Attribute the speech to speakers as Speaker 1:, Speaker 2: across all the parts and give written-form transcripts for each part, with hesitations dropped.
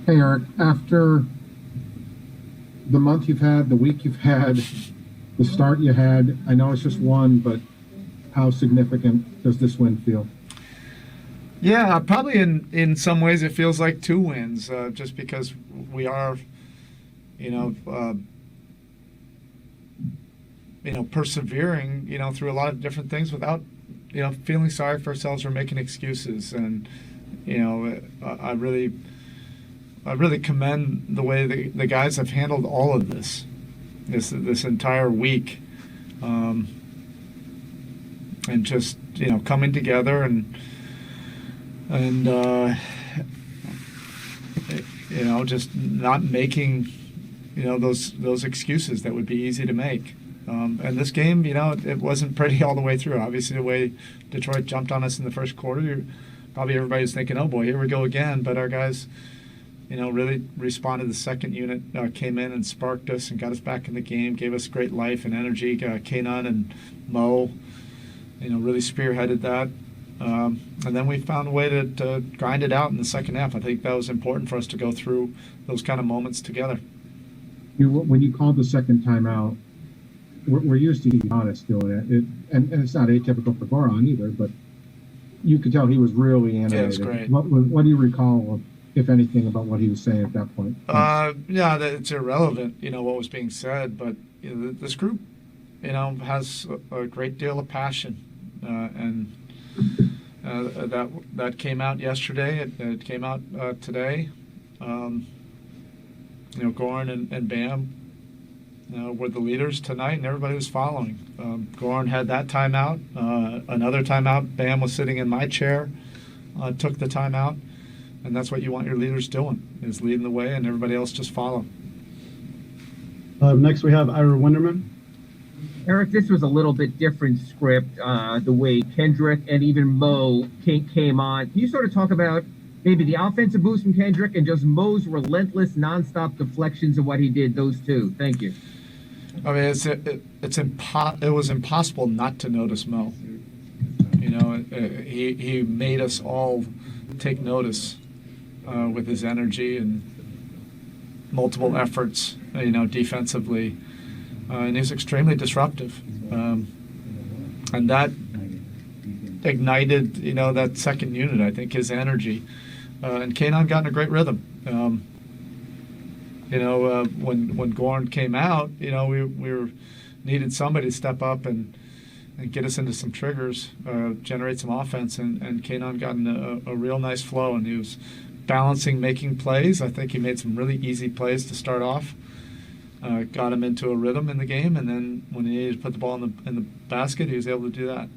Speaker 1: Hey, Eric, after the month you've had, the week you've had, the start you had, I know it's just one, but how significant does this win feel?
Speaker 2: Yeah, probably in some ways it feels like two wins, just because we are, you know, uh, persevering, through a lot of different things without, feeling sorry for ourselves or making excuses. And I really commend the way the guys have handled all of this entire week, um, and just coming together and just not making those excuses that would be easy to make. And this game, it wasn't pretty all the way through. Obviously, the way Detroit jumped on us in the first quarter, probably everybody was thinking, "Oh boy, here we go again." But our guys, really responded. The second unit came in and sparked us and got us back in the game, gave us great life and energy. Kanan and Mo, really spearheaded that. And then we found a way to grind it out in the second half. I think that was important for us to go through those kind of moments together.
Speaker 1: When you called the second timeout, we're used to Giannis doing and it's not atypical for Goran either, but you could tell he was really
Speaker 2: Yeah, it was
Speaker 1: animated.
Speaker 2: great.
Speaker 1: What do you recall, if anything, about what he was saying at that point?
Speaker 2: Yeah, it's irrelevant, what was being said, but this group, has a great deal of passion, and that came out yesterday. It came out today. Goran and Bam were the leaders tonight, and everybody was following. Goran had that timeout, another timeout. Bam was sitting in my chair, took the timeout, and that's what you want your leaders doing, is leading the way, and everybody else just follow.
Speaker 3: Next, we have Ira Winderman.
Speaker 4: Eric, this was a little bit different script, the way Kendrick and even Mo came on. Can you sort of talk about maybe the offensive boost from Kendrick and just Mo's relentless, nonstop deflections of what he did, those two? Thank you.
Speaker 2: I mean, it was impossible not to notice Mo. He made us all take notice with his energy and multiple efforts, defensively. And he's extremely disruptive. And that ignited, that second unit, I think, his energy. And Kanan got in a great rhythm. When Goran came out, we needed somebody to step up and get us into some triggers, generate some offense, and Kanan got in a real nice flow, and he was balancing, making plays. I think he made some really easy plays to start off. Got him into a rhythm in the game, and then when he needed to put the ball in the basket, he was able to do that.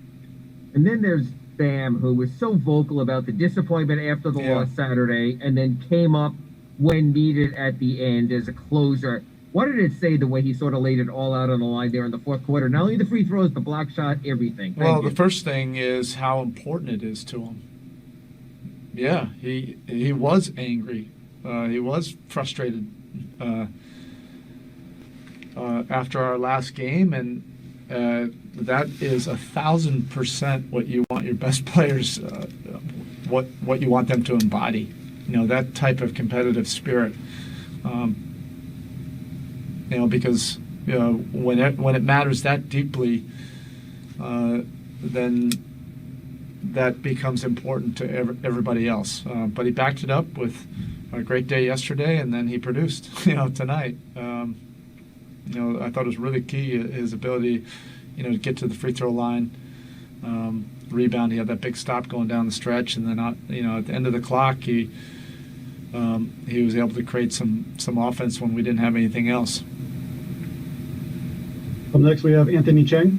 Speaker 4: And then there's Bam, who was so vocal about the disappointment after the loss Saturday, and then came up when needed at the end as a closer. What did it say, the way he sort of laid it all out on the line there in the fourth quarter? Not only the free throws, the block shot, everything.
Speaker 2: Well, the first thing is how important it is to him. Yeah, he was angry. He was frustrated after our last game, and that is 1,000% what you want your best players, what you want them to embody. That type of competitive spirit. Because when it matters that deeply, then that becomes important to everybody else. But he backed it up with a great day yesterday, and then he produced, tonight. I thought it was really key, his ability, to get to the free throw line, rebound. He had that big stop going down the stretch, and then at the end of the clock, he was able to create some offense when we didn't have anything else.
Speaker 3: Up next, we have Anthony Chang.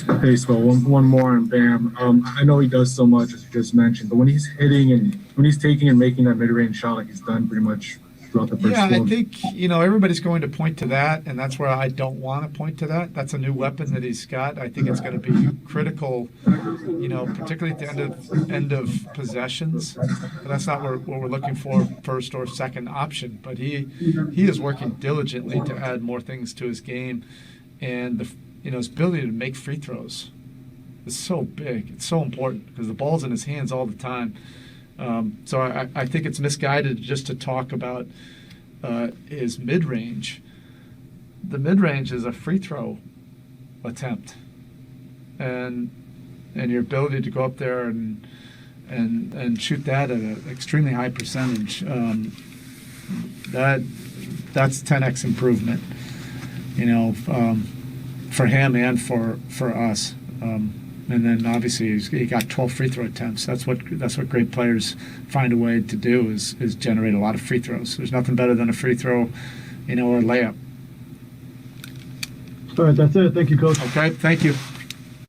Speaker 1: Hey, Spo, one more on Bam. I know he does so much, as you just mentioned, but when he's hitting and when he's taking and making that mid-range shot like he's done pretty much throughout the first
Speaker 2: Yeah,
Speaker 1: quarter.
Speaker 2: I think, everybody's going to point to that, and that's where I don't want to point to that. That's a new weapon that he's got. I think it's going to be critical, particularly at the end of possessions. But that's not what we're looking for, first or second option. But he is working diligently to add more things to his game, and his ability to make free throws is so big. It's so important because the ball's in his hands all the time. So I think it's misguided just to talk about his mid-range. The mid-range is a free throw attempt, and your ability to go up there and shoot that at an extremely high percentage, that's 10x improvement, for him and for us. And then obviously he got 12 free throw attempts. That's what great players find a way to do is generate a lot of free throws. There's nothing better than a free throw, or a layup.
Speaker 3: All right, that's it. Thank you, Coach.
Speaker 2: Okay, thank you.